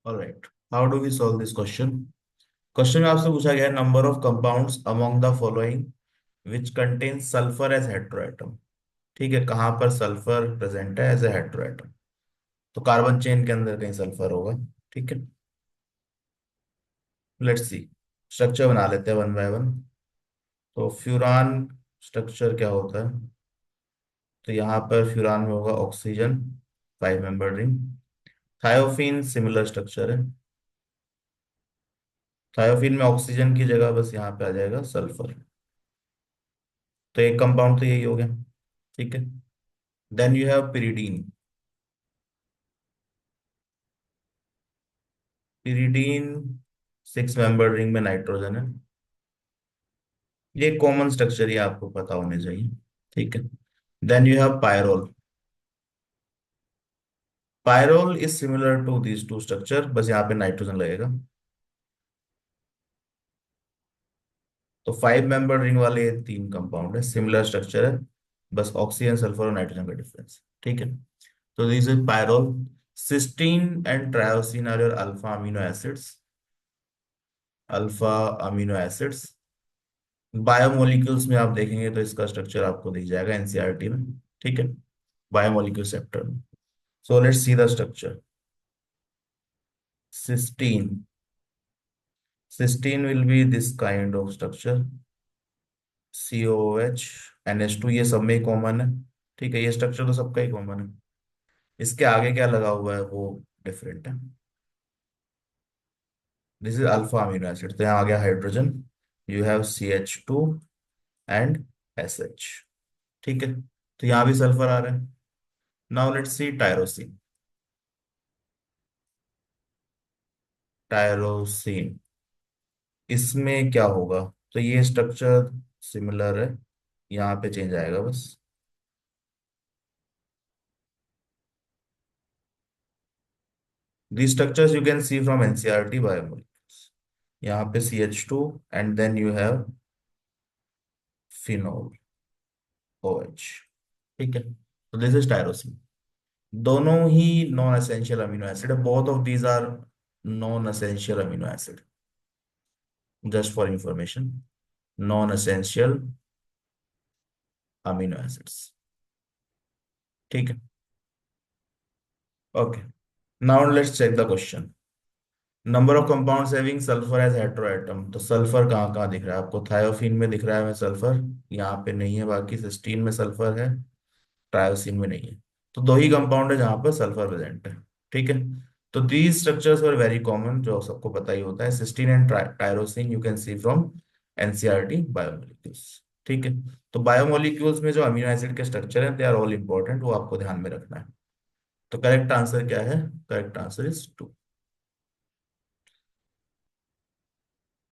Alright, how do we solve this question. Question में आपसे पूछा गया है number of compounds among the following which contain sulphur as heteroatom. ठीक है, कहाँ पर सल्फर प्रेजेंट है एज ए हेटेरोएटम। तो कार्बन चेन के अंदर कहीं सल्फर होगा। ठीक है, लेट्स सी। स्ट्रक्चर बना लेते हैं वन बाय वन। तो फ्यूरान स्ट्रक्चर क्या होता है। तो यहाँ पर फ्यूरान में होगा oxygen, 5 member ring. Thiophene similar structure है। थायोफीन में ऑक्सीजन की जगह बस यहाँ पे आ जाएगा सल्फर। तो एक कंपाउंड तो यही हो गया। ठीक है, then you have pyridine. Pyridine 6 member ring में नाइट्रोजन है। ये कॉमन स्ट्रक्चर ही आपको पता होने चाहिए। ठीक है, then you have pyrrole. Pyrrole is similar to these two structure, बस यहाँ पे नाइट्रोजन लगेगा। तो 5 मेंबर रिंग वाले ये 3 कंपाउंड है, सिमिलर स्ट्रक्चर है। बस ऑक्सीजन सल्फर और नाइट्रोजन का डिफरेंस। ठीक है, तो this is pyrrole. Cysteine and tyrosine are your alpha amino acids. Alpha amino acids biomolecules में आप देखेंगे तो इसका स्ट्रक्चर आपको दिख जाएगा एनसीईआरटी में। ठीक है, बायोमोलिक्यूल सेक्टर में। So let's see the structure. Cysteine, cysteine will be this kind of structure. COOH, NH2, ये सब में कॉमन है। ठीक है, ये स्ट्रक्चर तो सबका ही कॉमन है। इसके आगे क्या लगा हुआ है वो डिफरेंट है। This is alpha amino acid, तो यहाँ आ गया hydrogen. You have CH2 and SH। ठीक है, तो यहाँ भी सल्फर आ रहा है। Now let's see tyrosine. Tyrosine, इसमें क्या होगा। तो ये स्ट्रक्चर सिमिलर है, यहाँ पे चेंज आएगा बस। The structures you can see from NCERT biomolecules. यहाँ पे CH2 and then you have phenol, OH। ठीक है, तो दिस इज टायरोसिन। दोनों ही नॉन एसेंशियल अमीनो एसिड है। Both of these are non essential amino acid, just for information. Non essential amino acids. ठीक है, okay. Now let's check the question. Number of compounds having sulphur as heteroatom. तो sulphur कहाँ कहाँ दिख रहा है आपको। थायोफीन में दिख रहा है हमें सल्फर, यहाँ पे नहीं है। बाकी सिस्टीन में सल्फर है, ट्रायोसिन में नहीं है। तो दो ही कंपाउंड है जहां पर सल्फर प्रेजेंट है। ठीक है, तो these structures were very common, जो सबको पता ही होता है। Cysteine and tyrosine you can see from NCERT biomolecules. ठीक है, तो बायोमोलिक्यूल्स में जो अमीनो एसिड के स्ट्रक्चर है दे आर ऑल इंपॉर्टेंट, वो आपको ध्यान में रखना है। तो करेक्ट आंसर क्या है। Correct answer is 2।